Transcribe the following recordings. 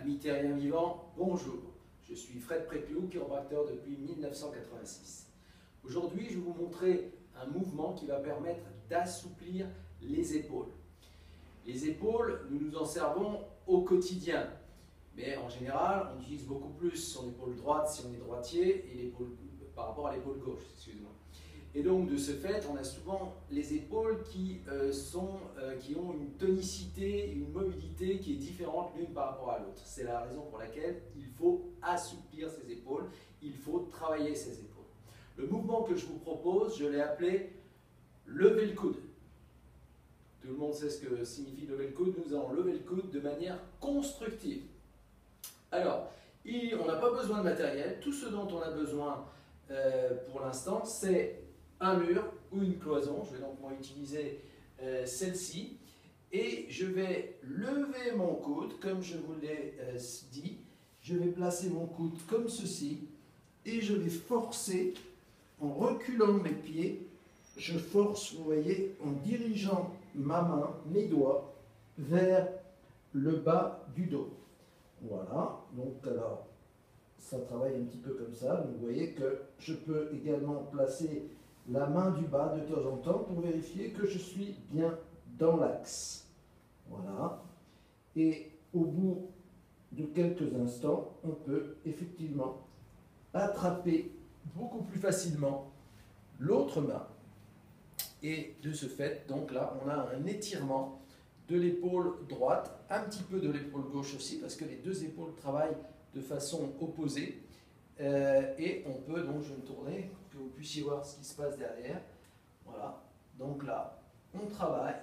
Amis terriens vivants, bonjour. Je suis Fred Prépiou, chiropracteur depuis 1986. Aujourd'hui, je vais vous montrer un mouvement qui va permettre d'assouplir les épaules. Les épaules, nous nous en servons au quotidien. Mais en général, on utilise beaucoup plus son épaule droite si on est droitier et par rapport à l'épaule gauche, excusez-moi. Et donc de ce fait, on a souvent les épaules qui ont une tonicité, une mobilité qui est différente l'une par rapport à l'autre. C'est la raison pour laquelle il faut assouplir ses épaules, il faut travailler ses épaules. Le mouvement que je vous propose, je l'ai appelé lever le coude. Tout le monde sait ce que signifie lever le coude. Nous allons lever le coude de manière constructive. Alors, on n'a pas besoin de matériel. Tout ce dont on a besoin pour l'instant, c'est un mur ou une cloison. Je vais donc moi utiliser celle-ci. Et je vais lever mon coude, comme je vous l'ai dit. Je vais placer mon coude comme ceci. Et je vais forcer, en reculant mes pieds, je force, vous voyez, en dirigeant ma main, mes doigts, vers le bas du dos. Voilà, donc alors, ça travaille un petit peu comme ça. Donc, vous voyez que je peux également placer la main du bas de temps en temps pour vérifier que je suis bien dans l'axe. Voilà. Et au bout de quelques instants, on peut effectivement attraper beaucoup plus facilement l'autre main. Et de ce fait, donc là, on a un étirement de l'épaule droite, un petit peu de l'épaule gauche aussi, parce que les deux épaules travaillent de façon opposée. Et on peut, donc je vais me tourner pour que vous puissiez voir ce qui se passe derrière. Voilà, donc là, on travaille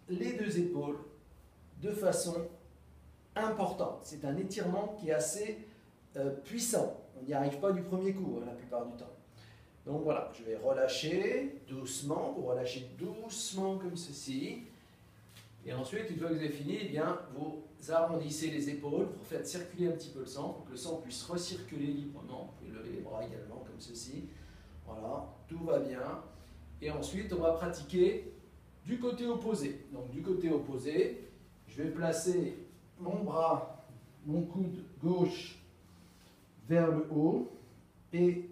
les deux épaules de façon importante. C'est un étirement qui est assez puissant. On n'y arrive pas du premier coup, la plupart du temps. Donc voilà, je vais relâcher doucement, vous relâchez doucement comme ceci. Et ensuite, une fois que vous avez fini, eh bien, vous arrondissez les épaules pour faire circuler un petit peu le sang, pour que le sang puisse recirculer librement. Vous pouvez lever les bras également comme ceci. Voilà, tout va bien. Et ensuite, on va pratiquer du côté opposé. Donc du côté opposé, je vais placer mon bras, mon coude gauche vers le haut et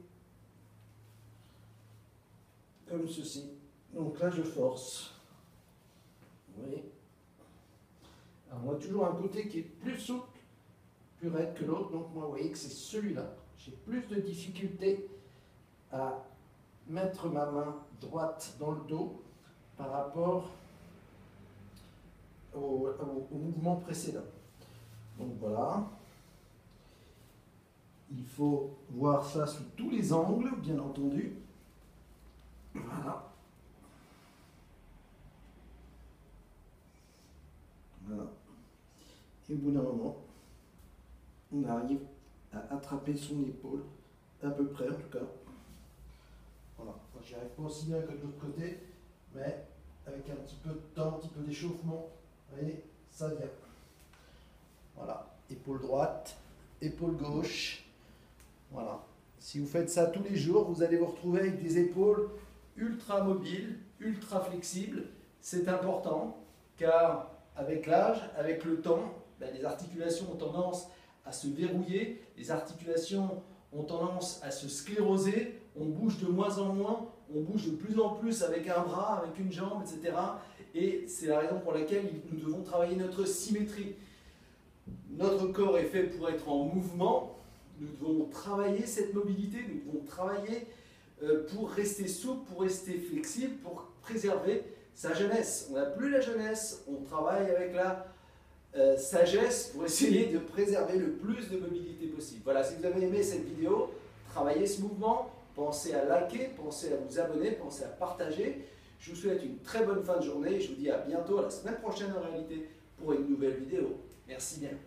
comme ceci. Donc là, je force. Vous voyez? Alors, on a toujours un côté qui est plus souple, plus raide que l'autre. Donc, moi, vous voyez que c'est celui-là. J'ai plus de difficulté à mettre ma main droite dans le dos par rapport au mouvement précédent. Donc, voilà. Il faut voir ça sous tous les angles, bien entendu. Voilà. Voilà. Et au bout d'un moment, on arrive à attraper son épaule, à peu près en tout cas. Voilà. J'y arrive pas aussi bien que de l'autre côté, mais avec un petit peu de temps, un petit peu d'échauffement, vous voyez, ça vient. Voilà. Épaule droite, épaule gauche. Voilà. Si vous faites ça tous les jours, vous allez vous retrouver avec des épaules ultra mobiles, ultra flexibles. C'est important car avec l'âge, avec le temps, les articulations ont tendance à se verrouiller, les articulations ont tendance à se scléroser, on bouge de moins en moins, on bouge de plus en plus avec un bras, avec une jambe, etc. Et c'est la raison pour laquelle nous devons travailler notre symétrie. Notre corps est fait pour être en mouvement, nous devons travailler cette mobilité, nous devons travailler pour rester souple, pour rester flexible, pour préserver sa jeunesse. On n'a plus la jeunesse, on travaille avec la sagesse pour essayer de préserver le plus de mobilité possible. Voilà, si vous avez aimé cette vidéo, travaillez ce mouvement, pensez à liker, pensez à vous abonner, pensez à partager. Je vous souhaite une très bonne fin de journée et je vous dis à bientôt, la semaine prochaine en réalité, pour une nouvelle vidéo. Merci bien.